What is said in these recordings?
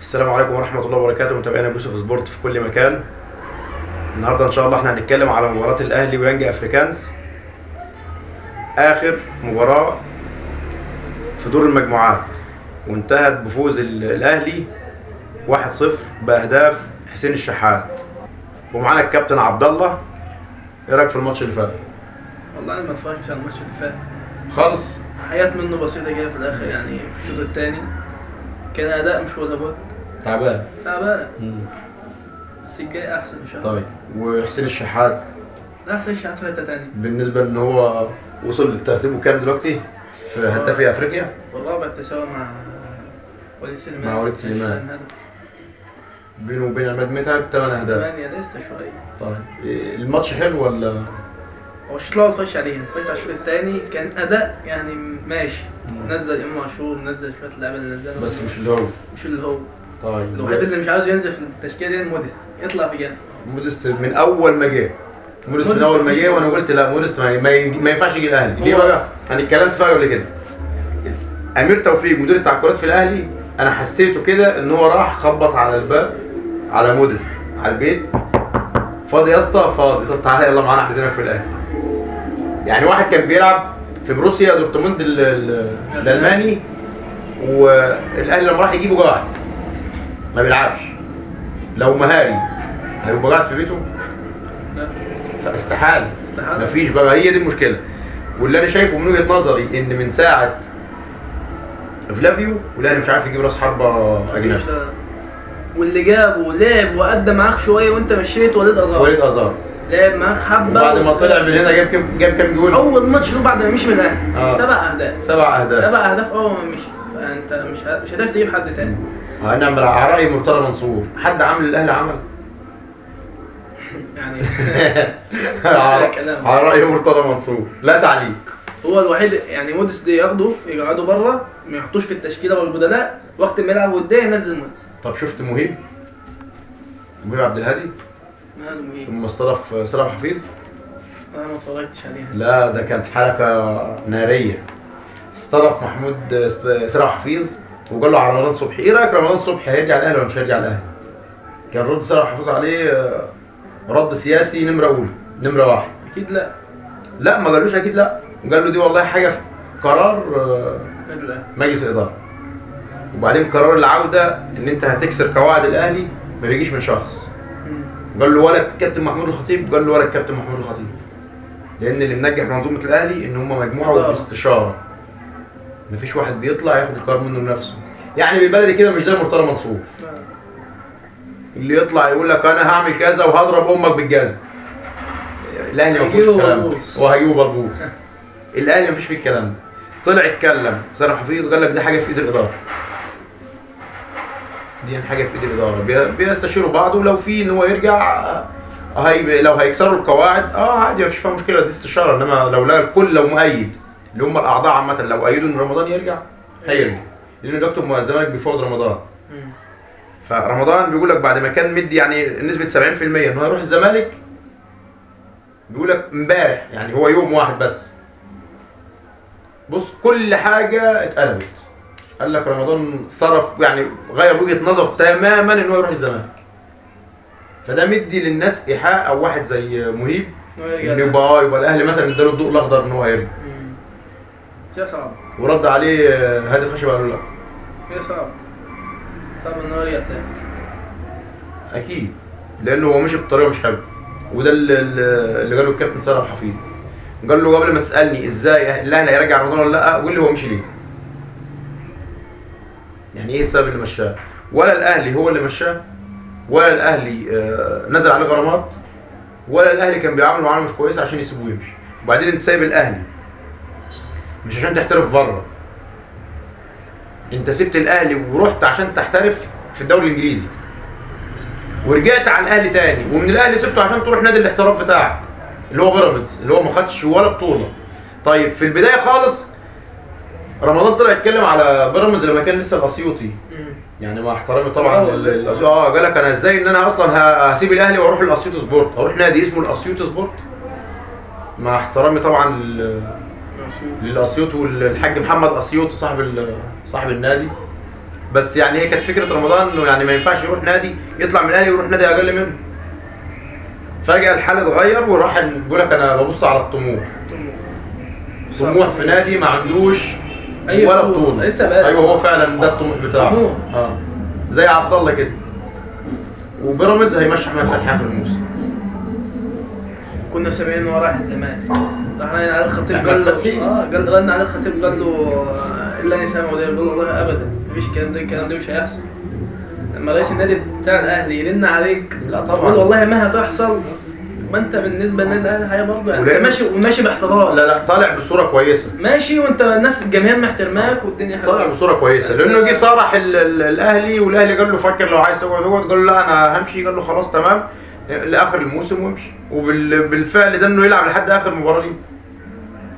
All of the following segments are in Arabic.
السلام عليكم ورحمة الله وبركاته، متابعينا بيوسف سبورت في كل مكان. النهارده إن شاء الله احنا هنتكلم على مباراة الأهلي ويانج أفريكانز، آخر مباراة في دور المجموعات، وانتهت بفوز الأهلي 1-0 بأهداف حسين الشحات. ومعانا الكابتن عبد الله. إيه رأيك في الماتش اللي فات؟ والله انا ما اتفرجتش على الماتش اللي فات خالص؟ حاجات منه بسيطه كده في الاخر، يعني في الشوط الثاني كان اداء مش ولا بد. تعبان. بس الجاي احسن ان شاء الله. طيب وحسين الشحات لا احسن شيء في حته ثانيه بالنسبة إن هو وصل لترتيبه كام دلوقتي في هدافي أفريقيا؟ والرابع التساوي مع وليد سليمان. مع وليد سليمان. بينه وبين عماد متعب 8 أهداف. 8 لسه شويه. طيب الماتش حلو ولا؟ هو الشوط الاول اتفرجت عليه، اتفرجت على الشوط الثاني كان اداء يعني ماشي. نزل امام عاشور، نزل شويه اللعيبه اللي نزلهم، بس مش اللي هو. مش اللي هو. طيب الوحيد اللي مش عاوز ينزل في التشكيله دي موديست، يطلع بجد. موديست من اول ما جه. موديست من اول ما جه وانا قلت لا، موديست ما ينفعش يجي الاهلي. ليه بقى؟ انا اتكلمت فيها قبل كده. امير توفيق مدير التعاقدات في الاهلي، انا حسيته كده ان هو راح خبط على الباب على موديست على البيت. فاضي يا اسطى؟ فاضي. طب تعالى يلا معانا عايزينك في الاهلي. يعني واحد كان بيلعب في بروسيا دورتموند الالماني، والاهلي لما راح يجيبه قاعد ما بيلعبش. لو مهاري هيبقى قاعد في بيته؟ لا فاستحاله. استحاله. مفيش بقى، هي دي المشكله. واللي انا شايفه من وجهه نظري ان من ساعه فلافيو والاهلي مش عارف يجيب راس حربه اجنبي. واللي جابه لعب وادى معاك شويه وانت مشيت وليد ازار. وليد ازار لعب معاك حبه، وبعد ما طلع من هنا جاب كام جول؟ اول ماتش له بعد ما مشي من الاهلي 7 اهداف. 7 اهداف. 7 اهداف اول ما مشي، فانت مش هتعرف تجيب حد تاني. هنعمل على راي مرتضى منصور، حد عامل الاهلي عمل يعني على راي مرتضى منصور لا تعليق. هو الوحيد يعني موديس دي ياخده يقعدوا بره، ما يحطوش في التشكيله والبدلاء، وقت ما يلعب وديه ينزل موديس. طب شفت مهيب عبد الهادي ماله مهيب لما استضاف سلام حفيظ؟ انا ما اتفرجتش عليها. لا ده كانت حركه ناريه. استضاف محمود سلام حفيظ وقال له على رمضان صبحي، ايه رايك رمضان صبحي هيرجع الاهلي ولا مش هيرجع الاهلي؟ كان رد سلام حفيظ عليه رد سياسي نمره واحد. اكيد لا. لا ما قالوش اكيد لا، قال له دي والله حاجه في قرار مجلس الاداره. وبعدين قرار العوده ان انت هتكسر قواعد الاهلي ما بيجيش من شخص. قال له ولا الكابتن محمود الخطيب، قال له ولا الكابتن محمود الخطيب، لان اللي منجح منظومه الاهلي ان هم مجموعه وباستشاره. مفيش واحد بيطلع ياخد القرار منه لنفسه. يعني بالبلدي كده مش زي مرتضى منصور اللي يطلع يقول لك انا هعمل كذا وهضرب امك بالجزم. الاهلي ما فيهوش الكلام ده، وهيجيبوا بربوس. الاهلي ما فيش فيه الكلام ده. طلع اتكلم سلام حفيظ قال لك دي حاجه في ايد الاداره. دي حاجه في ايد الاداره، بيستشيروا بعض، ولو في ان هو يرجع لو هيكسروا القواعد عادي مفيش فيها مشكله، دي استشاره. انما لو لا الكل لو مؤيد اللي هم الاعضاء عامه لو ايدوا ان رمضان يرجع هيرجع، لان دكتور الزمالك بيفاوض رمضان. فرمضان بيقول لك بعد ما كان مدي يعني نسبه 70% انه هيروح الزمالك، بيقول لك امبارح يعني هو يوم واحد بس بص كل حاجه اتقلبت. قال لك رمضان صرف يعني غير وجهه نظر تماما ان هو يروح الزمالك. فده مدي للناس ايحاء او واحد زي مهيب ان يبقى الاهلي مثلا اداله الضوء الاخضر ان هو هيرجع. شيء صعب. ورد عليه هادي خشبه قال له لا. شيء صعب ان هو يرجع تاني. اكيد لانه هو مشي بطريقه مش حلوه، وده اللي قاله الكابتن سلام حفيظ. قال له قبل ما تسالني ازاي الاهلي هيرجع رمضان ولا لا، قول لي هو مشي ليه؟ يعني ايه السبب اللي مشاه؟ ولا الاهلي هو اللي مشاه، ولا الاهلي نزل عليه غرامات، ولا الاهلي كان بيعامله معامله مش كويسه عشان يسيبوه يمشي. وبعدين انت سايب الاهلي مش عشان تحترف بره، انت سبت الاهلي ورحت عشان تحترف في الدوري الانجليزي، ورجعت على الاهلي تاني، ومن الاهلي سبته عشان تروح نادي الاحتراف بتاعك اللي هو بيراميدز اللي هو ما خدش ولا بطوله. طيب في البدايه خالص رمضان طلع يتكلم على بيراميدز لما كان لسه الاسيوطي، يعني مع احترامي طبعا قال لك انا ازاي ان انا اصلا هسيب الاهلي واروح الاسيوط سبورت، اروح نادي اسمه الاسيوط سبورت. مع احترامي طبعا للاسيوط والحاج محمد اسيوط صاحب النادي، بس يعني هي كانت فكره رمضان انه يعني ما ينفعش يروح نادي يطلع من الاهلي ويروح نادي اقل منه. فجاه الحال اتغير وراح بيقول لك انا ببص على الطموح. طموح في نادي ما عندوش ولا بطوله. ايوه هو فعلا ده الطموح بتاعه. زي عبد الله كده. وبيراميدز هيمشي احمد فتحي اخر الموسم. كنا سامعين انه رايح الزمالك. راح على الخطيب قال له قال رن على الخطيب قال له الا اني سامعه ده. يقول له والله ابدا مفيش الكلام ده مش هيحصل. لما رئيس النادي بتاع الاهلي يرن عليك لا طبعا يقول والله ما هتحصل. ما انت بالنسبه للنادي الاهلي حاجه برضه يعني انت ماشي باحترام. لا طالع بصوره كويسه ماشي وانت الناس الجماهير محترماك والدنيا حلوه. طالع بصوره كويسه لانه جه صارح الاهلي والاهلي قال له فكر لو عايز تقعد قال له لا انا همشي. قال له خلاص تمام لاخر الموسم وامشي. وبالفعل ده انه يلعب لحد اخر مباراه ليه.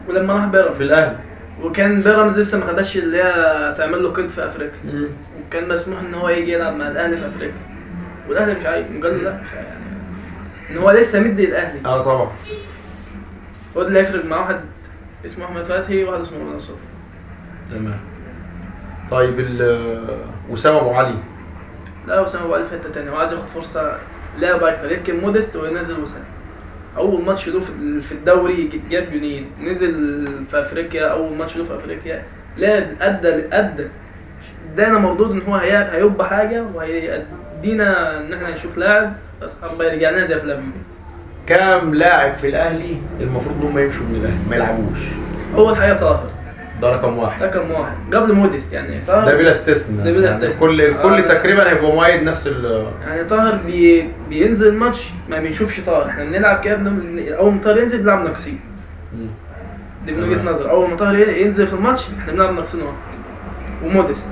ولما راح بيراميدز في الاهلي وكان بيراميدز لسه ما خدش اللي هي تعمل له قيد في افريقيا. وكان مسموح ان هو يجي يلعب مع الاهلي في افريقيا. والاهلي مش عايز. قال له لا مش عايز يعني ان هو لسه مدي الاهلي. طبعا هو اللي هيفرق مع واحد اسمه احمد فتحي وواحد اسمه رمضان صبحي. تمام. طيب وسام ابو علي. لا وسام ابو علي في حته ثانيه وعايز ياخد فرصه لعب اكتر. يركن مودست وينزل وسام. اول ماتش له في الدوري جاب جونين. نزل في افريقيا اول ماتش له في افريقيا لعب ادى ادانا مردود ان هو هيبقى حاجه وهيدينا ان احنا نشوف لاعب بس الله يرجع لنا زي فلافيو. كام لاعب في الاهلي المفروض ان هم يمشوا من الاهلي ما يلعبوش؟ اول حاجه طاهر ده رقم واحد قبل موديست يعني طاهر ده بلا استثناء. ده بلا استثناء يعني الكل تقريبا هيبقى مؤيد نفس يعني طاهر بينزل الماتش ما بنشوفش طاهر. احنا بنلعب كده اول ما طاهر ينزل بنلعب ناقصين. دي من وجهه نظر. اول ما طاهر ينزل في الماتش احنا بنلعب ناقصين واحد. وموديست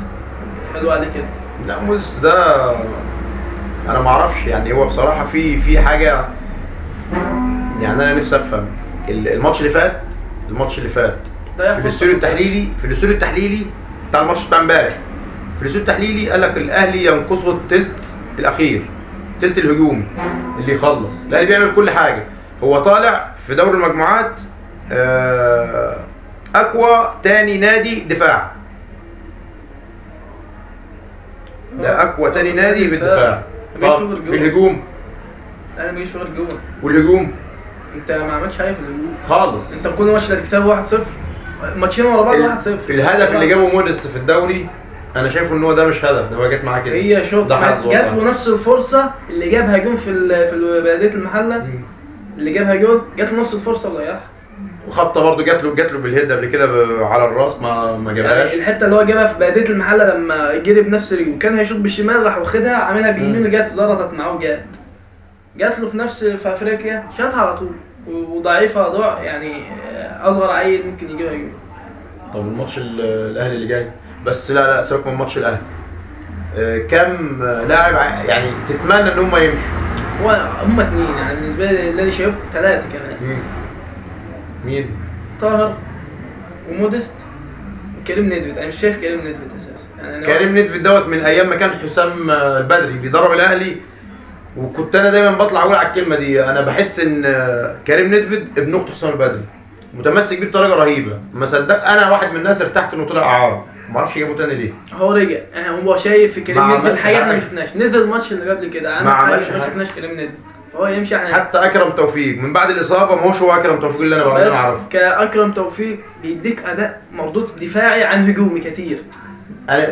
حلو عليه كده. لا موديست ده انا ما اعرفش يعني هو بصراحه في حاجه يعني انا نفسي افهم. الماتش اللي فات في الاستوديو التحليلي بتاع الماتش بتاع امبارح. في الاستوديو التحليلي قال لك الاهلي ينقصه الثلث الاخير الثلث الهجومي اللي يخلص. الاهلي بيعمل كل حاجه. هو طالع في دوري المجموعات اقوى تاني نادي دفاع. ده اقوى تاني نادي بالدفاع. طب في الهجوم انا ما جيش في الجون. والهجوم انت ما عملتش حاجه في الهجوم خالص. انت كل ماتش هتكسبه 1-0 ماتشين ورا بعض 1-0. الهدف اللي جابه موديست في الدوري انا شايفه ان هو ده مش هدف. ده هو جت معاه كده. هي شوط جات له نفس الفرصه اللي جابها جون في بلديه المحله. اللي جابها جون جات له نفس الفرصه وضيعها. وخبطه برضه جات له بالهيد قبل كده على الراس ما جابهاش. يعني الحته اللي هو جابها في بلديه المحله لما جري بنفس رجله وكان هيشوط بالشمال راح واخدها عاملها باليمين جت زرطت معاه جات له في افريقيا شاطها على طول. وضعيفه ضع يعني اصغر عيل ممكن يجيبها جول. طب الماتش الاهلي اللي جاي بس لا سيبك من ماتش الاهلي. كم لاعب يعني تتمنى ان هم يمشوا؟ هم 2 يعني بالنسبه لي اللي انا شايف 3 كمان. مين؟ طاهر وموديست وكريم نيدفيد. انا مش شايف كريم نيدفيد اساسا يعني. كريم نيدفيد دوت من ايام ما كان حسام البدري بيدرب الاهلي. وكنت انا دايما بطلع اقول على الكلمه دي. انا بحس ان كريم نيدفيد ابن اخت حسام البدري متمسك بيه بطريقه رهيبه. ما صدق انا واحد من الناس ارتحت انه طلع اعاره. ما اعرفش جابه تاني ليه. هو رجع هو شايف في كريم نيدفيد حاجه احنا ما شفناش. نزل الماتش اللي قبل كده ما شفناش كريم نيدفيد فهو يمشي حتى اكرم توفيق من بعد الاصابه ما هوش هو اكرم توفيق اللي انا بعرفه. بس كاكرم توفيق بيديك اداء مردود دفاعي عن هجومي كتير.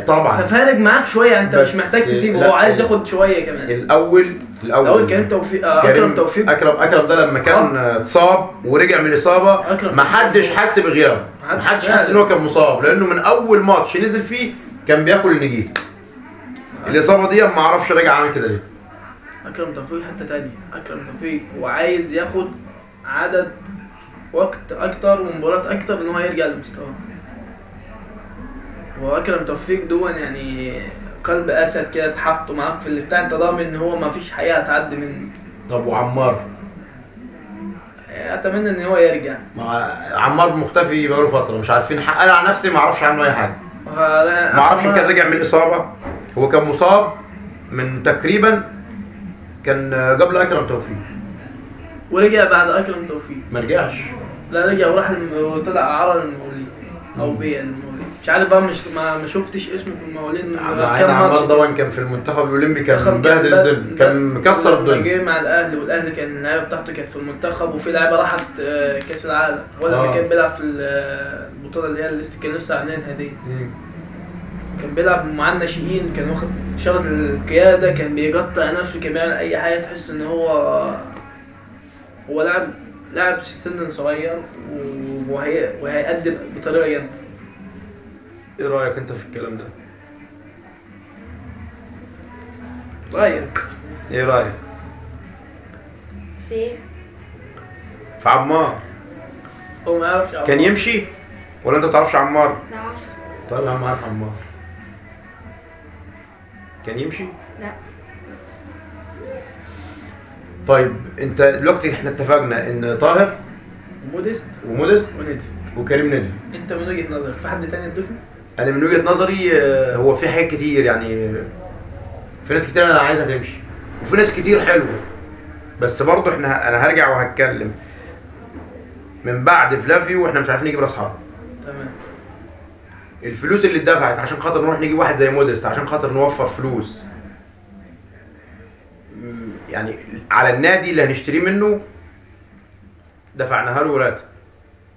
طبعا ففارق معاك شويه. انت مش محتاج تسيبه. هو عايز ياخد شويه كمان. الاول كريم توفيق اكرم توفيق. اكرم ده لما كان اتصاب ورجع من الاصابه ما حدش حس بغيابه. ما حدش حس ان هو كان مصاب لانه من اول ماتش نزل فيه كان بياكل النجيل. الاصابه دي ما اعرفش رجع عامل كده ليه. اكرم توفيق حته ثانيه. اكرم توفيق هو عايز ياخد عدد وقت اكتر ومباريات اكتر ان هو يرجع لمستواه. واكرم توفيق دون يعني قلب اسد كده اتحطوا معاك في اللي بتاع. انت ضامن ان هو ما فيش حقيقه هتعدي منه. طب وعمار اتمنى ان هو يرجع. عمار مختفي بقاله فتره مش عارفين. انا عن نفسي ما اعرفش عنه اي حاجه. ما اعرفش ان كان رجع من اصابه. هو كان مصاب من تقريبا كان قبل اكرم توفيق ورجع بعد اكرم توفيق. ما رجعش. لا رجع وراح وطلع اعاره للمقاولين او بيع للمقاولين. مش عارف بقى، مش ما شفتش اسمه في المقاولين من مع ان عمار ضوان كان في المنتخب الاولمبي كان مبهدل الدنيا، كان مكسر الدنيا. جه مع الاهلي، والاهلي كان اللعيبه بتاعته كانت في المنتخب، وفي لعيبه راحت كاس العالم، هو لما كان بيلعب في البطوله اللي هي كان لسه عاملينها دي. كان بيلعب مع الناشئين، كان واخد شرط القياده، كان بيقطع نفسه، كان بيعمل اي حاجه تحس ان هو لاعب سن صغير وهيقدم بطريقه جامده. ايه رايك انت في الكلام ده؟ رايك ايه رايك في عمار؟ هو ما يعرفش عمار. كان يمشي ولا انت ما تعرفش عمار؟ لا عارف. طيب يا عم عارف عمار. كان يمشي؟ لا. طيب انت دلوقتي احنا اتفقنا ان طاهر وموديست وندفد وكريم ندفد. انت من وجهه نظرك في حد تاني تضيفه؟ انا من وجهة نظري هو في حاجات كتير، يعني في ناس كتير انا عايزها تمشي، وفي ناس كتير حلوه، بس برضه انا هرجع وهتكلم من بعد فلافيو واحنا مش عارفين نجيب راس حرب. تمام. الفلوس اللي اتدفعت عشان خاطر نروح نجيب واحد زي موديست، عشان خاطر نوفر فلوس يعني على النادي اللي هنشتريه منه، دفعناها له راتب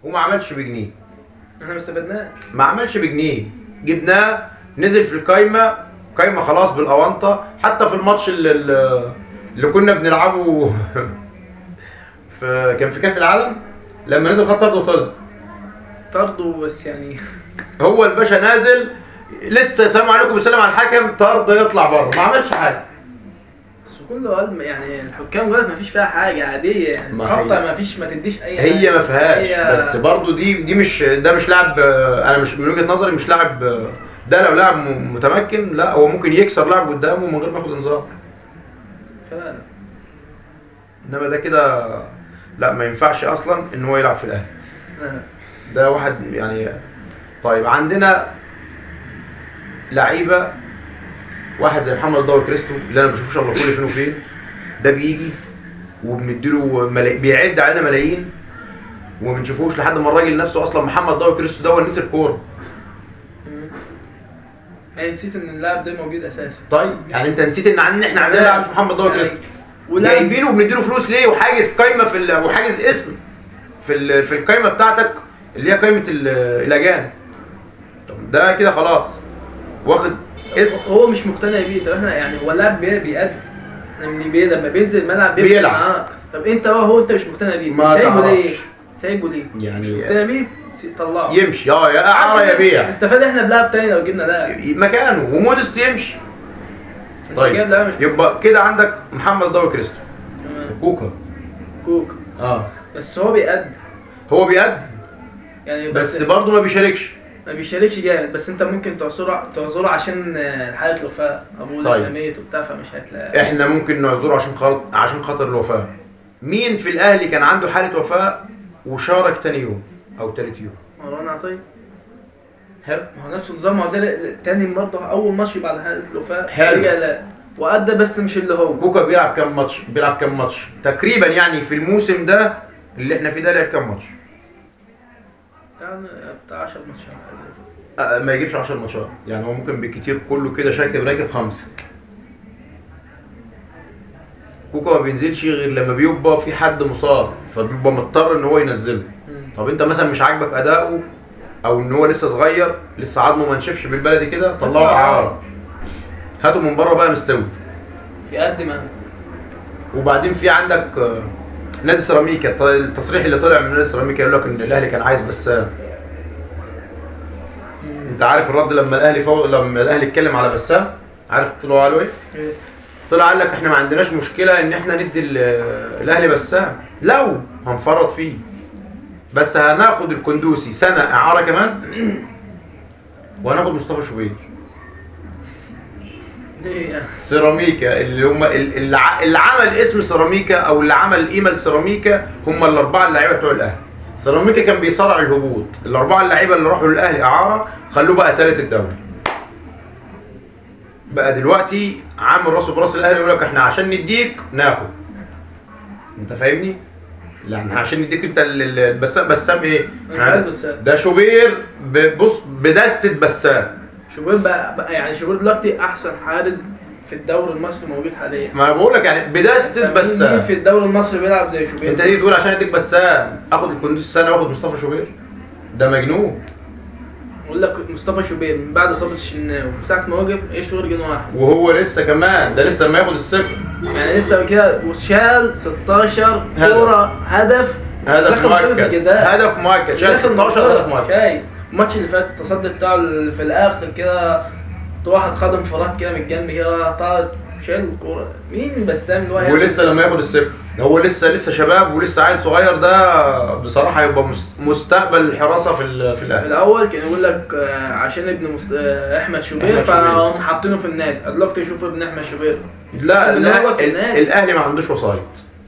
وما عملش بجنيه. احنا ما استفدناش، ما عملش بجنيه، جبناه نزل في القايمه خلاص بالاونطه. حتى في الماتش اللي كنا بنلعبه كان في كاس العالم لما نزل خط طرد وطلع طرده بس يعني هو الباشا نازل لسه سلام عليكم بيسلم على الحكم، طرد يطلع بره، ما عملش حاجه. بس كله قال يعني الحكام قالت ما فيش فيها حاجه عاديه، يعني خطه ما فيش، ما تديش اي حاجه، هي ما فيهاش. بس برضو دي مش ده مش لاعب، انا مش من وجهه نظري مش لاعب. ده لو لاعب متمكن لا هو ممكن يكسر لاعب قدامه من غير ما ياخد انذار فعلا. انما ده كده لا، ما ينفعش اصلا ان هو يلعب في الاهلي. ده واحد يعني. طيب عندنا لعيبه، واحد زي محمد ضوي كريستو اللي انا ما بشوفوش الا كل فين وفين، ده بيجي وبنديله بيعد علينا ملايين وما بنشوفوش لحد ما الراجل نفسه اصلا محمد ضوي كريستو ده هو نسي الكوره. يعني نسيت ان اللاعب ده موجود اساسا. طيب يعني انت نسيت ان احنا عندنا لاعب محمد ضوي كريستو جايبينه وبنديله فلوس ليه، وحاجز قايمه وحاجز اسم في القايمه بتاعتك اللي هي قايمه الاجانب. طب ده كده خلاص واخد اسم، هو مش مقتنع بيه. طب احنا يعني هو اللاعب بيأدي، احنا لما بينزل الملعب بيلعب معاه. طب انت بقى انت مش مقتنع بيه، سايبه ليه؟ يعني مش مقتنع بيه طلعه يمشي. يا اعاره يا بيع، نستفاد احنا بلاعب تاني لو جبنا لاعب مكانه ومودست يمشي. طيب يبقى كده عندك محمد ضوي كريستو. كوكا بس هو بيأدي يعني بس برضه ما بيشاركش جامد. بس انت ممكن تعذره عشان حاله الوفاه، ابوه لسه ميت وبتاع، فمش هتلاقي. احنا ممكن نعذره عشان خاطر الوفاه. مين في الاهلي كان عنده حاله وفاه وشارك تاني يوم او تالت يوم؟ مروان عطيه. حلو. ما هو نفس النظام. هو ده تاني برضه اول ماتش بعد حاله الوفاه حلو. لا وادى، بس مش اللي هو. كوكا بيلعب كام ماتش تقريبا يعني في الموسم ده اللي احنا فيه ده؟ لعب كام ماتش؟ بتاع 10 ماتشات. ما يجيبش 10 ماتشات، يعني هو ممكن بالكتير كله كده راكب 5. كوكا ما بينزلش غير لما بيبقى في حد مصاب، فبيبقى مضطر ان هو ينزله. طب انت مثلا مش عاجبك اداؤه او ان هو لسه صغير، لسه عظمه ما نشفش بالبلدي كده، طلعه اعاره، هاته من بره بقى مستوي يقدم. وبعدين في عندك نادي سيراميكا، التصريح اللي طلع من نادي سيراميكا يقول لك ان الاهلي كان عايز بسام. انت عارف الرد لما الاهلي اتكلم على بسام، عارف طلعوا قالوا ايه؟ طلع قال لك احنا ما عندناش مشكله ان احنا ندي الاهلي بسام لو هنفرط فيه، بس هناخد الكندوسي سنه اعاره كمان وهناخد مصطفى شوبير. سيراميكا اللي عمل اسم سيراميكا او اللي عمل قيمه لسيراميكا هم الاربعه اللعيبه بتوع الاهلي. سيراميكا كان بيصارع الهبوط، الاربعه اللعيبه اللي راحوا للاهلي اعاره خلوه بقى ثالث الدوري. بقى دلوقتي عامل راسه براس الاهلي يقول لك احنا عشان نديك ناخد. انت فاهمني؟ يعني عشان نديك انت بسام ايه؟ مش عايز بسام. ده شوبير بص بدستة بسام. شوبير بقى يعني شوبير دلوقتي احسن حارس في الدوري المصري موجود حاليا. ما انا بقول لك يعني بدستة بسام. مين في الدوري المصري بيلعب زي شوبير؟ انت تيجي تقول عشان اديك بسام اخد الكندوز السنه واخد مصطفى شوبير؟ ده مجنون. بقول لك مصطفى شوبير من بعد اصابه الشناوي ساعه ما وقف ايش في غير جون واحد، وهو لسه كمان ده لسه ما ياخد الصفر يعني لسه كده وشال 16 كوره هدف هدف دخل منطقة مؤكد الجزاء. هدف مؤكد شال 16 هدف مؤكد. شايف الماتش اللي فات التصدي بتاعه في الاخر كده واحد خد انفراد كده من الجنب كده طارت شال الكوره. مين بسام اللي هو ولسه لما ياخد الصفر هو لسه شباب ولسه عيل صغير، ده بصراحه هيبقى مستقبل الحراسه في الاهلي. الاول كان يقول لك عشان ابن احمد شوبير فهم حاطينه في النادي، دلوقتي شوف ابن احمد شوبير. لا الاهلي ما عندوش وسايط.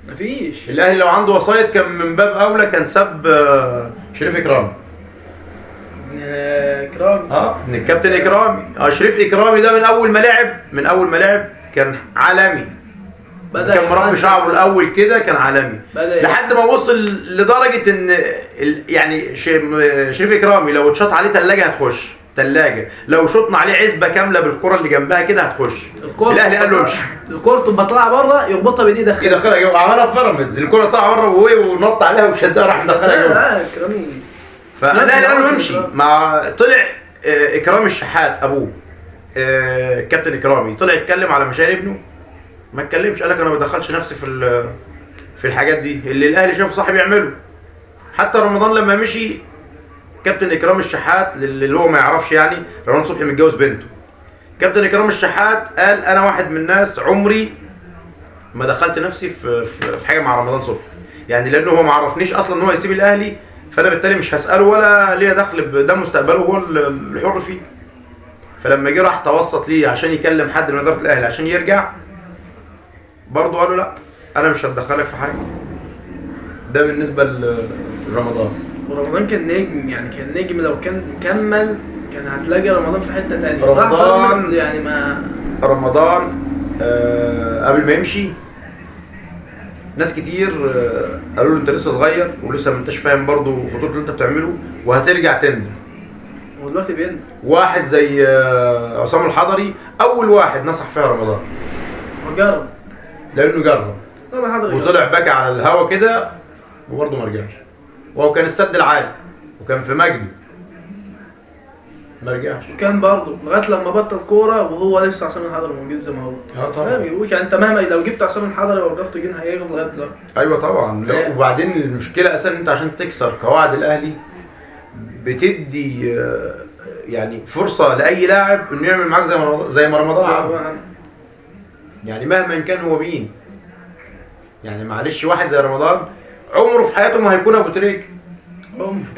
مفيش. الاهلي لو عنده وسايط كان من باب اولى كان ساب شريف اكرامي. اكرامي ابن الكابتن اكرامي. شريف اكرامي ده من اول ما لعب كان عالمي. كان مربي شعره الاول كده كان عالمي لحد ما وصل لدرجه ان يعني شريف اكرامي لو اتشاط عليه ثلاجه هتخش ثلاجه، لو شطنا عليه عزبه كامله بالكره اللي جنبها كده هتخش. الاهلي قال له امشي. الكره تبقى طالعه بره يربطها بايديه يدخلها عملها في بيراميدز، الكره طالعه بره وهو ونط عليها وشدها راح مدخلها جوه. لا اكرامي فالاهلي قال له امشي. مع طلع اكرامي الشحات ابوه كابتن اكرامي طلع يتكلم على مشاعر ابنه، ما اتكلمش، قال لك انا ما بدخلش نفسي في الحاجات دي اللي الاهلي شافه صاحب يعمله. حتى رمضان لما مشي كابتن اكرام الشحات اللي هو ما يعرفش يعني رمضان صبحي متجوز بنته. كابتن اكرام الشحات قال انا واحد من الناس عمري ما دخلت نفسي في حاجه مع رمضان صبحي، يعني لانه هو ما عرفنيش اصلا ان هو يسيب الاهلي، فانا بالتالي مش هساله ولا ليه دخل، ده مستقبله هو الحر فيه. فلما جه راح توسط ليه عشان يكلم حد من اداره الاهلي عشان يرجع، برضه قالوا لا انا مش هتدخلك في حاجه. ده بالنسبه لرمضان. ورمضان كان نجم، يعني كان نجم لو كان كمل كان هتلاقي رمضان في حته ثانيه. رمضان يعني ما رمضان قبل ما يمشي ناس كتير قالوا له انت لسه صغير ولسه ما انتش فاهم برضه خطوره اللي انت بتعمله وهترجع تندم. ودلوقتي بيندم. واحد زي عصام الحضري اول واحد نصح فيها رمضان وجرب لانه جرب وطلع بكى على الهوا كده وبرضه ما رجعش، وهو كان السد العالي وكان في مجدي ما رجعش. وكان برضه لغايه لما بطل كوره وهو لسه عصام الحضري موجود زي ما هو. بس ما بيقولش يعني انت مهما لو جبت عصام الحضري ووقفته جين هيقف لغايه دلوقتي. ايوه طبعا. وبعدين المشكله اساسا انت عشان تكسر قواعد الاهلي بتدي يعني فرصه لاي لاعب انه يعمل معاك زي ما رمضان عمل. يعني مهما كان هو مين، يعني معلش واحد زي رمضان عمره في حياته ما هيكون ابو تريكه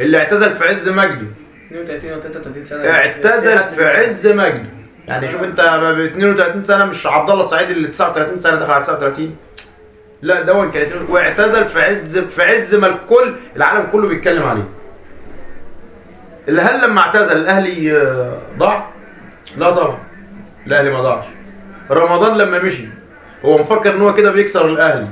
اللي اعتزل في عز مجده 32 او 33 سنه. اعتزل في عز مجده. يعني شوف انت ب 32 سنه مش عبد الله السعيد اللي 39 سنه دخل على 39. لا ده كان واعتزل في عز ما العالم كله بيتكلم عليه. اللي هل لما اعتزل الاهلي ضاع؟ لا طبعا الاهلي ما ضاعش. رمضان لما مشي هو مفكر ان هو كده بيكسر الاهلي،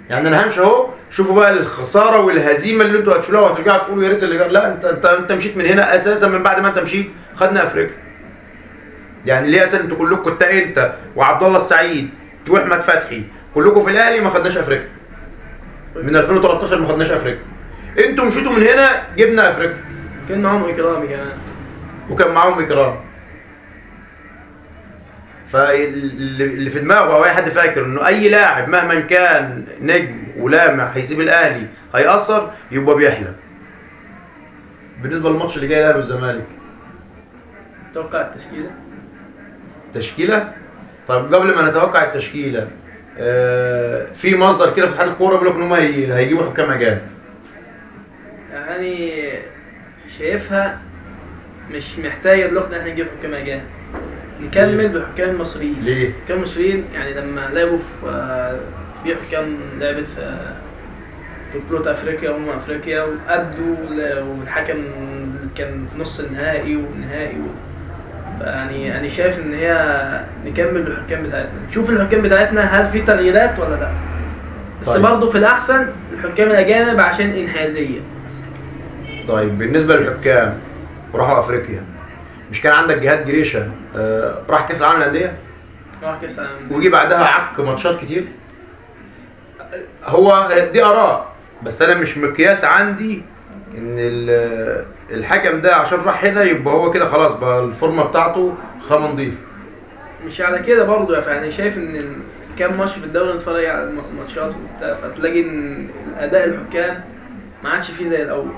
يعني انا همشي اهو شوفوا بقى الخساره والهزيمه اللي انتوا هتشيلوها وهترجعوا تقولوا يا ريت اللي لا انت مشيت من هنا اساسا. من بعد ما انت مشيت خدنا افريقيا. يعني ليه اساسا انتوا كلكم كنت انت وعبد الله السعيد واحمد فتحي كلكم في الاهلي ما خدناش افريقيا من 2013 ما خدناش افريقيا. انتوا مشيتوا من هنا جبنا افريقيا. كان معاهم اكرامي كمان وكان معاهم اكرام. فاللي في دماغه او اي حد فاكر انه اي لاعب مهما كان نجم ولامع هيسيب الاهلي هيأثر يبقى بيحلم. بالنسبه للماتش اللي جاي الاهلي والزمالك توقع التشكيله. طيب قبل ما نتوقع التشكيله في مصدر كده في اتحاد الكوره بيقول لك ان هم هيجيبوا حكام اجانب. يعني شايفها مش محتاجه دلوقتي ان احنا نجيب حكام اجانب، نكمل بالحكام المصريين. ليه؟ الحكام المصريين يعني لما لعبوا في حكام لعبت في بطولة افريقيا افريقيا وادوا، والحكم كان في نص النهائي والنهائي يعني انا شايف ان هي نكمل بالحكام بتاعتنا، نشوف الحكام بتاعتنا هل في تغييرات ولا لا. بس برضه في الاحسن الحكام الاجانب عشان انحازيه. طيب بالنسبه للحكام وراحوا افريقيا، مش كان عندك جهاد جريشه راح كاس العالم للانديه؟ راح كاس العالم ويجي بعدها عك ماتشات كتير. هو دي اراء، بس انا مش مقياس عندي ان الحكم ده عشان راح هنا يبقى هو كده خلاص بقى الفورمه بتاعته خامه نضيف. مش على كده برضه، يعني شايف ان كام ماتش في الدوري نتفرج على الماتشات وبتاع، فتلاقي ان الاداء الحكام ما عادش فيه زي الاول.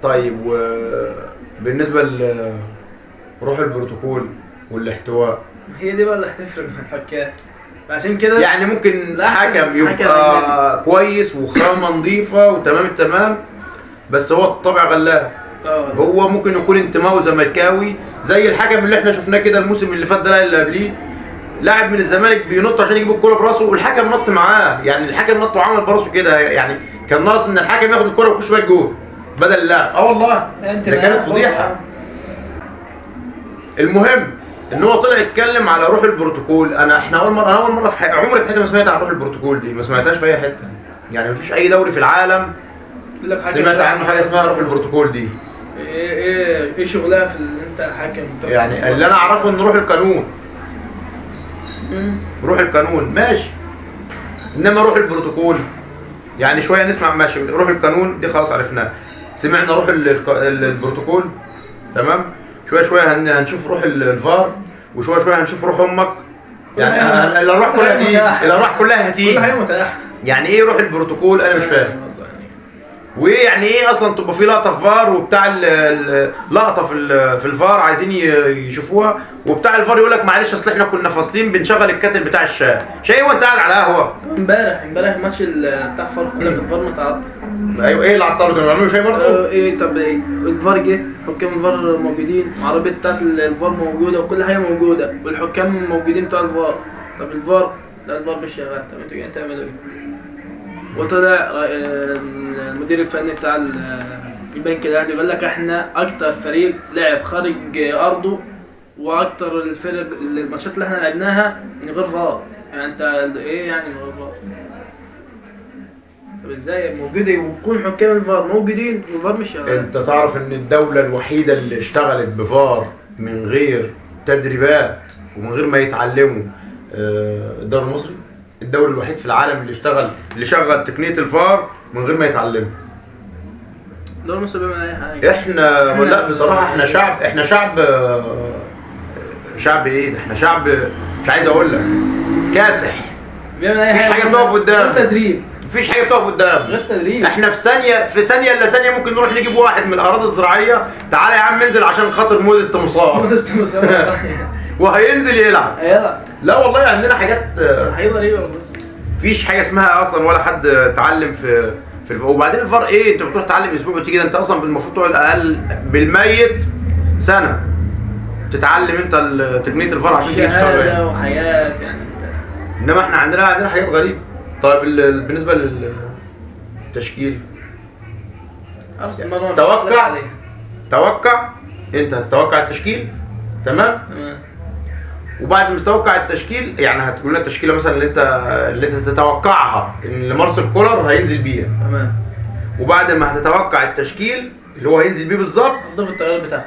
طيب وبالنسبه لروح البروتوكول والاحتواء، هي دي بقى اللي هتفرق مع الحكام. عشان كده يعني ممكن حكم يبقى كويس وخامه نظيفه وتمام التمام، بس هو الطبع غلاب. هو ممكن يكون انتمائه زملكاوي زي الحكم اللي احنا شفناه كده الموسم اللي فات ده، لا اللي قبليه، لاعب من الزمالك بينط عشان يجيب الكوره براسه والحكم نط معاه، يعني الحكم نط وعمل براسه كده، يعني كان ناقص ان الحكم ياخد الكوره ويخش بيها الجول بدل اللاعب. والله ده كانت فضيحه. المهم ان هو طلع يتكلم على روح البروتوكول. انا اول مره في عمري في حته ما سمعت عن روح البروتوكول دي، ما سمعتهاش في اي حته، يعني ما فيش اي دوري في العالم سمعت عنه حاجه اسمها روح البروتوكول دي. ايه شغلها في اللي انت حاكم؟ يعني اللي انا اعرفه ان روح القانون. روح القانون ماشي، انما روح البروتوكول يعني شويه نسمع ماشي. روح القانون دي خلاص عرفناها، سمعنا روح البروتوكول تمام. شويه هنشوف روح الفار، وشويه هنشوف روح امك. يعني الارواح كلها هتيجي، الارواح كلها هتيجي، كل حاجه متاحه. يعني ايه روح البروتوكول؟ انا مش فاهم. وايه يعني ايه اصلا تبقى في لقطه في فار وبتاع لقطه في الفار عايزين يشوفوها، وبتاع الفار يقول لك معلش اصل احنا كنا فاصلين بنشغل الكاتل بتاع الشاي. شاي وانت قاعد على قهوه؟ امبارح الماتش بتاع فار كله كان الفار متعطل. ايوه ايه اللي عطله؟ كانوا بيعملوا شاي برضه؟ ايه طب ايه الفار جه، حكام الفار موجودين وعربيه بتاعت الفار موجوده وكل حاجه موجوده والحكام موجودين بتوع الفار. طب الفار لا، الفار مش شغال. طب انتوا جايين تعملوا ايه؟ وطلع المدير الفني بتاع البنك الاهلي يقول لك احنا اكتر فريق لعب خارج ارضه، واكتر الفرق الماتشات اللي احنا لعبناها من غير فار. يعني انت ايه يعني من غير فار؟ طب ازاي موجوده ويكون حكام الفار موجودين والفار مش شغال؟ انت تعرف ان الدوله الوحيده اللي اشتغلت بفار من غير تدريبات ومن غير ما يتعلموا الدوري المصري؟ الدوري الوحيد في العالم اللي شغل تقنيه الفار من غير ما يتعلمه. الدوري المصري بيعمل اي حاجه. احنا لا بصراحه احنا شعب ايه؟ احنا شعب مش عايز اقول لك كاسح. بيعمل اي حاجه، مفيش حاجه بتقف قدام، غير تدريب. مفيش حاجه بتقف قدام غير تدريب. احنا في ثانيه الا ثانيه ممكن نروح نجيب واحد من الاراضي الزراعيه، تعالى يا عم انزل عشان خاطر مودست مصاب وهينزل يلعب. لا والله عندنا حاجات غريبه والله. مفيش حاجه اسمها اصلا ولا حد اتعلم في وبعدين الفار ايه؟ انت بتروح تتعلم اسبوع وتيجي، ده انت اصلا المفروض تقعد اقل بالميت سنه تتعلم انت تقنيه الفار عشان تيجي تشتغل شهاده وحياه يعني انما احنا عندنا حاجات غريبه. طيب بالنسبه للتشكيل، توقع انت هتتوقع التشكيل تمام. وبعد ما تتوقع التشكيل يعني هتقول لنا التشكيله مثلا اللي انت تتوقعها ان مارسيل كولر هينزل بيها تمام. وبعد ما هتتوقع التشكيل اللي هو هينزل بيه بالظبط، اصدف التغيير بتاعك.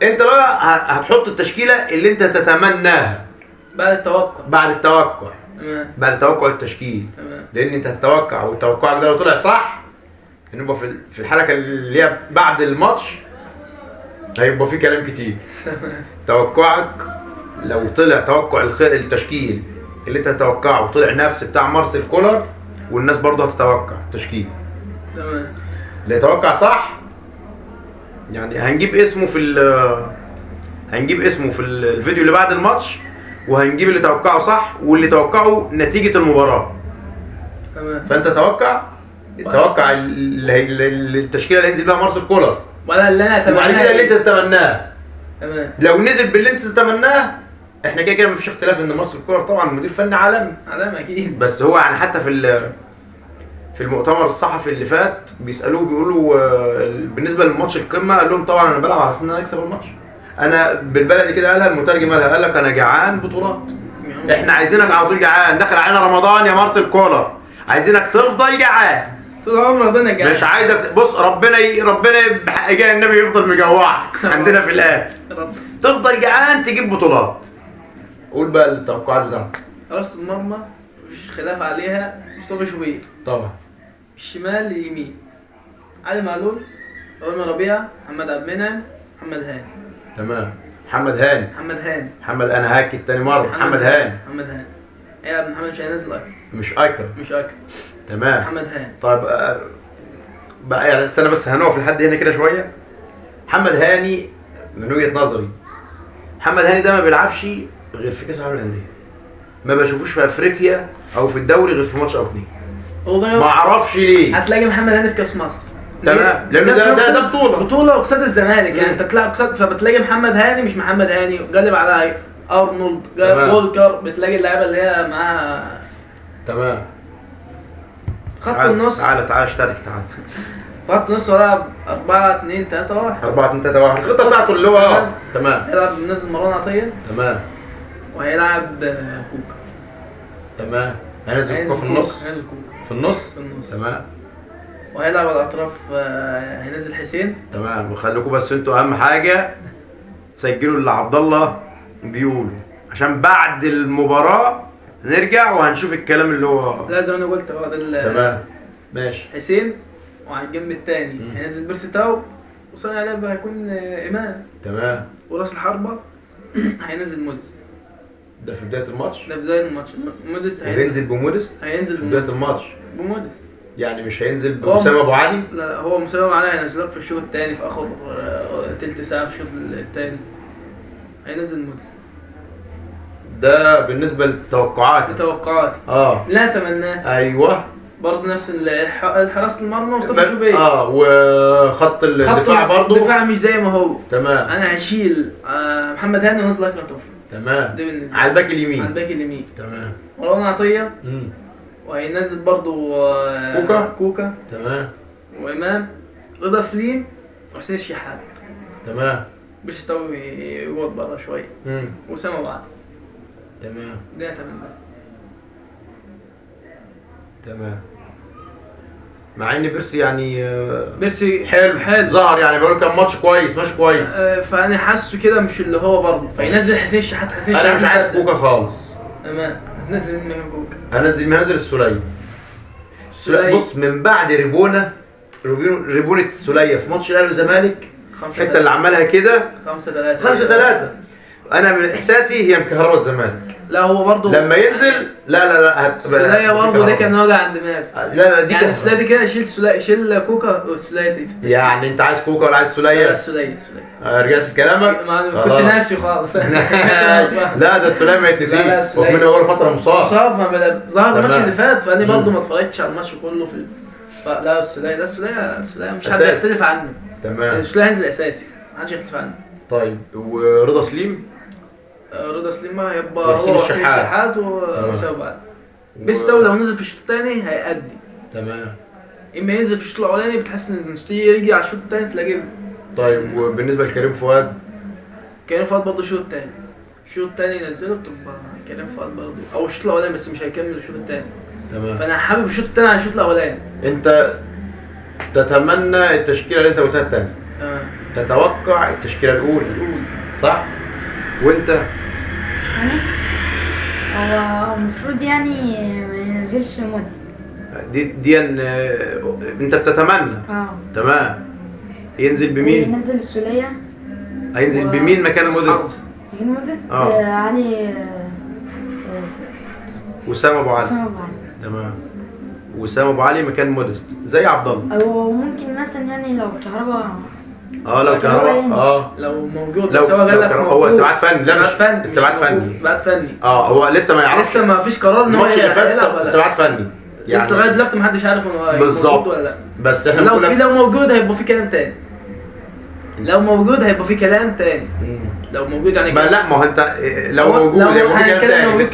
انت بقى هتحط التشكيله اللي انت تتمناها بعد التوقع. تمام. بعد توقع التشكيل. تمام. لان انت هتتوقع، وتوقعك ده لو طلع صح هنبقى في الحلقه اللي هي بعد الماتش هيبقى في كلام كتير. توقعك لو طلع توقع التشكيل اللي انت هتتوقعه وطلع نفس بتاع مارسيل كولر، والناس برضه هتتوقع التشكيل. تمام. اللي يتوقع صح يعني هنجيب اسمه في الفيديو اللي بعد الماتش، وهنجيب اللي توقعه صح واللي توقعه نتيجة المباراة. تمام. فانت توقع التشكيلة اللي هينزل بيها مارسيل كولر، ولا اللي انا اتمناه، وبعد كده اللي انت تتمناه. تمام. لو نزل باللي انت تتمناه احنا كده مفيش اختلاف ان مارسيل كولر طبعا مدير فني عالمي اكيد. بس هو يعني حتى في المؤتمر الصحفي اللي فات بيسالوه بيقولوا بالنسبه للماتش القمه، قال لهم طبعا انا بلعب على اساس ان انا اكسب الماتش. انا بالبلدي كده قالها المترجم، قال لك انا جعان بطولات. احنا عايزينك على طول جعان، داخل علينا رمضان يا مارسيل كولر، عايزينك تفضل جعان. طول عمرك انا جعان. مش عايزك يبقى بحق جاي النبي يفضل مجوعك عندنا في الاهلي. تفضل جعان تجيب بطولات. قول بقى التوقعات بتاعتك. حراسة المرمى مفيش خلاف عليها، مصطفى شوبير طبعا. الشمال اليمين علي معلول، رامي ربيعة، محمد عبد المنعم، محمد هاني. تمام. محمد هاني. محمد انا هاكي التاني مره. محمد هاني. هيلعب محمد، مش هينزل اكرم. مش اكرم. تمام. محمد هاني. طيب بقى يعني استنى بس هنقف لحد هنا كده شويه. محمد هاني من وجهه نظري، محمد هاني ده ما بيلعبش غير في كاس العالم للانديه، ما بشوفوش في افريقيا او في الدوري غير في ماتش او اتنين. ما اعرفش ليه. هتلاقي محمد هاني في كاس مصر. تمام. لان ده بطوله وقصاد الزمالك، يعني انت تلعب قصاد، فبتلاقي محمد هاني مش محمد هاني، قلب على ارنولد، قلب وولكر، بتلاقي اللعيبه اللي هي معاها. تمام. خط النص. تعال اشترك تعال. خط النص هيلعب 4-2-3-1. 4-2-3-1 الخطه بتاعته اللي هو تمام. هيلعب منزل مروان عطيه. تمام. وهيلعب كوكا. تمام. هينزل كوكا في النص. في النص. تمام. وهيلعب على الاطراف، هينزل حسين. تمام. وخليكم بس انتوا اهم حاجه سجلوا اللي عبد الله بيقوله عشان بعد المباراه نرجع وهنشوف الكلام اللي هو. لا زي ما انا قلت بقى ده. تمام. ماشي. حسين، وعلى الجنب الثاني هينزل بيرسي تاو، وصانع لعبه هيكون امام. تمام. وراس الحربه هينزل مودست. ده في بدايه الماتش. مودست هينزل بمودست. هينزل في بدايه الماتش بمودست. يعني مش هينزل بأسامة أبو علي؟ لا هو أسامة أبو علي هينزلك في الشوط الثاني في آخر تلت ساعة في الشوط الثاني. هينزل مودست. ده بالنسبة للتوقعات. توقعاتي. لا أتمناه. أيوه. برضه نفس الحراسة المرمى مصطفى شوبير. وخط الدفاع برضه. الدفاع مش زي ما هو. تمام. أنا هشيل محمد هاني ونزل أكرم توفيق. تمام. ده بالنسبة على الباك اليمين. تمام. مروان عطية. وهينزل برضو كوكا. تمام. وإمام، رضا سليم، وحسين الشحات. تمام. باش يستوي يقعد برا شوية. وأسامة أبو علي. تمام. ده أتمنى. تمام. مع ان بيرسي يعني بيرسي حلو ظهر يعني بيقول كان ماتش كويس ماشي كويس. فأنا حاسه كده مش اللي هو برضه، فينزل حسين الشحات. أنا مش عايز كوكا خالص. تمام. هتنزل من كوكا. هنزل السولية. بص من بعد ريبونة السولية في ماتش الاهلي والزمالك، الحته اللي عملها كده 5-3 انا من احساسي هي مكهربه الزمالك. لا هو برضه لما ينزل لا السولية برضه ده كان وجع عن دماغ. لا دي يعني السولية دي كده شيل كوكا والسولية دي. يعني انت عايز كوكا ولا عايز سولية؟ لا السولية. رجعت في كلامك؟ كنت ناسي خالص. لا ده السولية ما يتنسيش، ومن اول فترة مصاب ظهر الماتش اللي فات، فانا برضه ما اتفرجتش على الماتش كله لا السولية مش حد يختلف عنه. تمام. السولية هينزل اساسي، محدش يختلف عنه. طيب ورضا سليم ما هيبقى هو وحسين الشحات وأسامة أبو علي. بيستو لو نزل في الشوط الثاني هيأدي. تمام. اما ينزل في الشوط الاولاني بتحس ان المستوى يرجع على الشوط الثاني تلاقيه. طيب وبالنسبه لكريم فؤاد برضه الشوط الثاني ينزله بتبقى كريم فؤاد برضه، او الشوط الاولاني بس مش هيكمل الشوط الثاني. تمام. فانا حابب الشوط الثاني على الشوط الاولاني. انت تتمنى التشكيله اللي انت قلتها الثانيه. تتوقع التشكيله الاولى. صح؟ وانت؟ هو المفروض يعني ما ينزلش مودست. دي انت بتتمنى. تمام. ينزل بمين؟ ينزل السولية. هينزل بمين مكان مودست؟ علي وسام ابو علي. تمام. وسام ابو علي مكان مودست زي عبد الله. او ممكن مثلا يعني لو كهرباء. لو كهرباء لو موجود. بس هو قال لك هو استبعاد فني. استبعاد فني. هو لسه ما يعرفش. لسه ما فيش قرار ان هو هيلعب. استبعاد فني. يعني لسه لغايه دلوقتي ما حدش عارف انه موجود ولا لا. بس احنا لو موجود هيبقى في كلام تاني. لو موجود يعني لا ما هو انت لو موجود هيبقى في كلام تاني.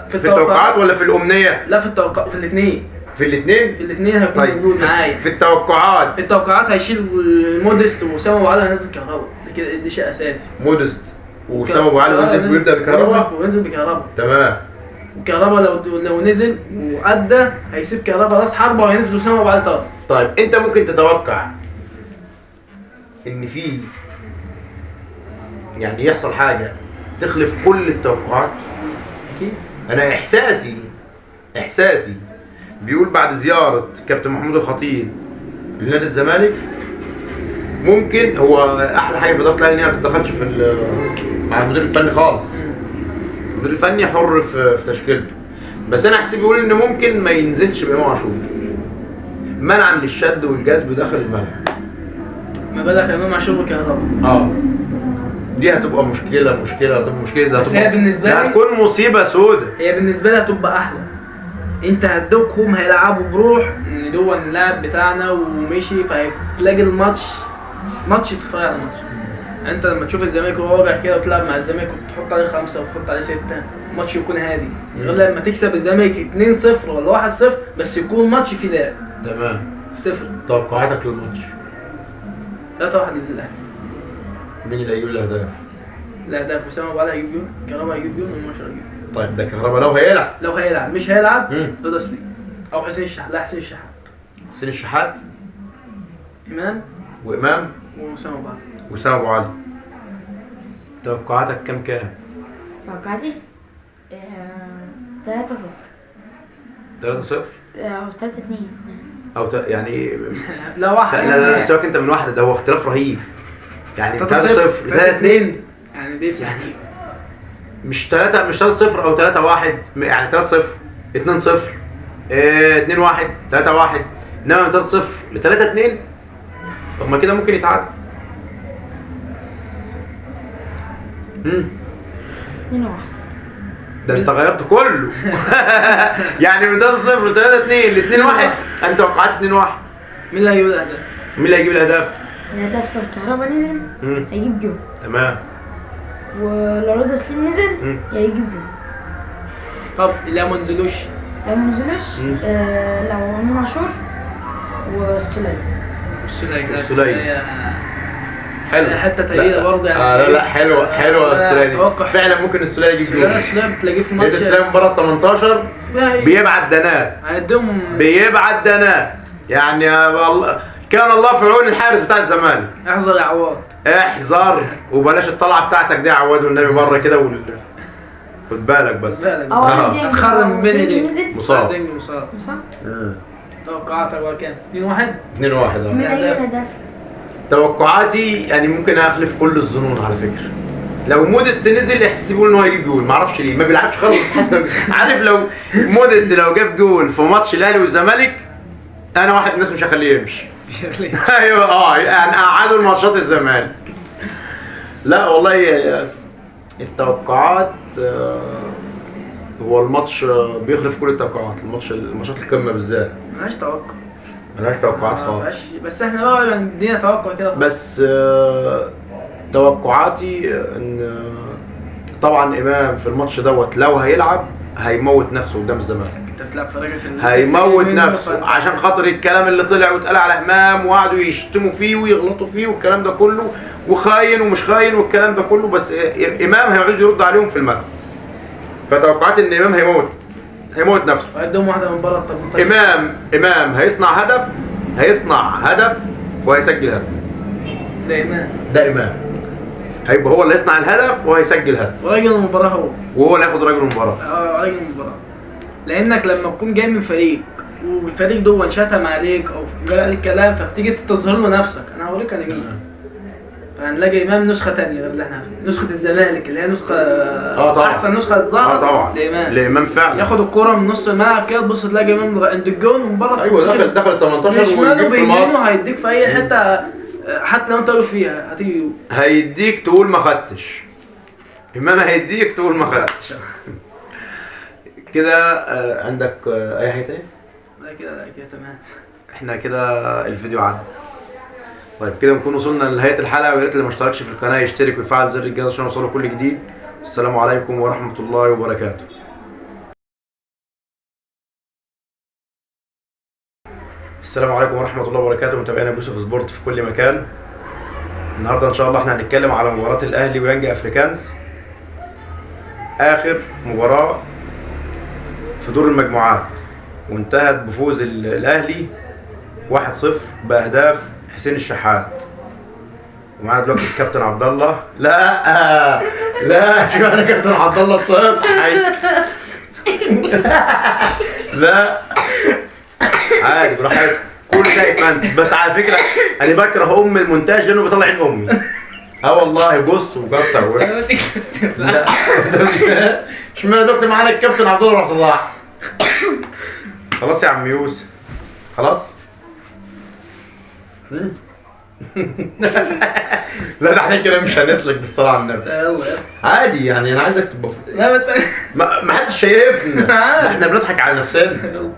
في التوقعات ولا في الامنيه؟ لا في التوقعات. في الاثنين. في الاثنين هيكون موجود معايا. في التوقعات هيشيل مودست وأسامة أبو علي هينزل كهرباء. دي شيء اساسي. مودست وأسامة أبو علي ويبدا بكهرباء. وينزل بكهرباء. تمام. وكهربا لو نزل وادى هيسيب كهربا راس حربه وهينزل اسامه ابو علي طرف. طيب انت ممكن تتوقع ان في يعني يحصل حاجه تخلف كل التوقعات؟ اكيد. انا احساسي بيقول بعد زياره كابتن محمود الخطيب لنادي الزمالك ممكن هو احلى حاجه في اداره الاهلي ان هي ما بتتدخلش مع المدير الفني خالص. المدير الفني حر في تشكيلته، بس انا احسب بيقول ان ممكن ما ينزلش بامام عاشور منعا للشد والجذب داخل الملعب. ما بالك امام عاشور وكهربا. دي هتبقى مشكله ده بس هي بالنسبه لي هتكون مصيبه سودة. هي بالنسبه لي هتبقى احلى. انت هتدوكهم هيلعبوا بروح ان دول اللاعب بتاعنا ومشي، فهتلاقي الماتش تتفرج على الماتش. انت لما تشوف الزمالك وهو راجع كده وتلعب مع الزمالك وتحط عليه 5 وتحط عليه 6 الماتش يكون هادي، غير لما تكسب الزمالك 2-0 ولا 1-0 بس يكون ماتش فيه لعب. تمام. هتفرق. توقعاتك للماتش؟ 3-1 للاهلي. مين اللي هيجيب الاهداف؟ الاهداف اسامه ابو علي هيجيب جول، كهربا هيجيب جول، والماتش هيجيب. طيب ده كهربا لو هيلعب مش هيلعب رضا سليم او حسين الشحات. لا حسين الشحات امام واسامه ابو علي. توقعاتك كام؟ توقعاتي 3-0 3-0 او 3-2 يعني لا واحد. لا سيبك انت من واحده، ده هو اختلاف رهيب يعني 3-0 3-2 يعني دي يعني مش 3-0 او 3-1 يعني 3-0 2-0 2-1 3-1 انما من 3-0 ل 3-2 طب ما كده ممكن يتعادل. 2-1 ده انت غيرت كله. يعني من 3-0 ل 3-2 ل 2-1 انت توقعت 2-1. مين اللي هيجيب الاهداف؟ الهدف لو كهربا نزل هيجيب جول. تمام. ولو رضا سليم نزل هيجيب جول. طب اللي ما نزلوش لو امام عاشور والسليم. حلو. حتى تقيله برضه يعني. لا حلوه السليم. فعلا ممكن السليم يجيب جول. السليم بتلاقيه في ماتش السليم مباراه 18 بيبعت دنات. بيبعت دنات يعني والله كان الله في عون الحارس بتاع الزمالك. احذر يا عواد. احذر وبلاش الطلعه بتاعتك دي يا عواد والنبي بره كده خد بالك بس. هتخرم بين ايديك. مصاب. توقعاتك بقى كام؟ 2-1 مين هيجيب الهدف؟ توقعاتي يعني ممكن اخلف كل الظنون على فكره. لو مودست نزل احساسي بيقول ان هو هيجيب جول، معرفش ليه ما بيلعبش خالص. عارف لو مودست لو جاب جول في ماتش الاهلي والزمالك انا واحد من الناس مش هخليه يمشي. ايوه يعني قعدوا الماتشات الزمالك. لا والله التوقعات هو الماتش بيخلف كل التوقعات. الماتشات القمه بالذات ملهاش توقعات خالص. بس احنا بقى عندنا توقع كده. بس توقعاتي ان طبعا امام في الماتش دوت لو هيلعب هيموت نفسه قدام الزمالك. انت بتلعب فريقك هيموت نفسه عشان خاطر الكلام اللي طلع واتقال على امام وقعدوا يشتموا فيه ويغلطوا فيه والكلام ده كله وخاين ومش خاين والكلام ده كله. بس امام هيعوز يرد عليهم في الملعب. فتوقعت ان امام هيموت نفسه. هيديهم واحده من بره ال 18. امام هيصنع هدف وهيسجل هدف. ده امام هيبقى هو اللي يصنع الهدف وهيسجل هدف. وراجل المباراه وهو اللي هياخد راجل المباراه. راجل المباراه. لانك لما تكون جاي من فريق والفريق ده شتم عليك او قال عليك كلام فبتيجي تظهر له نفسك. انا هوريك انا مين. فهنلاقي امام نسخه ثانيه غير اللي احنا عارفينها. نسخه الزمالك اللي هي نسخه احسن نسخه اتظهرت. طبعا لامام فعلا. ياخد الكره من نص الملعب كده تبص تلاقي امام عند الجون ومن بره. ايوه دخل 18 ويجيب في المص. هيديك في اي حته حتى لو انت واقف فيها هيديك تقول ما خدتش. امام هيديك تقول ما خدتش. كده عندك اي حاجه تاني؟ لا كده تمام. احنا كده الفيديو عدى. طيب كده نكون وصلنا لنهايه الحلقه. ويا ريت اللي ما اشتركش في القناه يشترك ويفعل زر الجرس عشان يوصله كل جديد. السلام عليكم ورحمه الله وبركاته. السلام عليكم ورحمه الله وبركاته. متابعينا بيوسف سبورت في كل مكان. النهارده ان شاء الله احنا هنتكلم على مباراه الاهلي ويانج افريكانز. اخر مباراه في دور المجموعات، وانتهت بفوز الاهلي 1-0 باهداف حسين الشحات. ومعانا دلوقتي الكابتن عبد الله. لا لا، شو انا كابتن عبد الله الصحي. لا عادي براحتك، كل شيء يتمنى. بس على فكره انا بكره المونتاج لانه بيطلع عين امي. والله بص وقطع. لا اشمعنى دكتور معانا الكابتن عبد الله رحمه الله. خلاص يا عم يوسف خلاص. لا ده احنا كده مش هنسلك بالصلاه على النبي. يلا عادي يعني، انا عايزك تبقى لا بس ما حدش شايفنا. احنا بنضحك على نفسنا.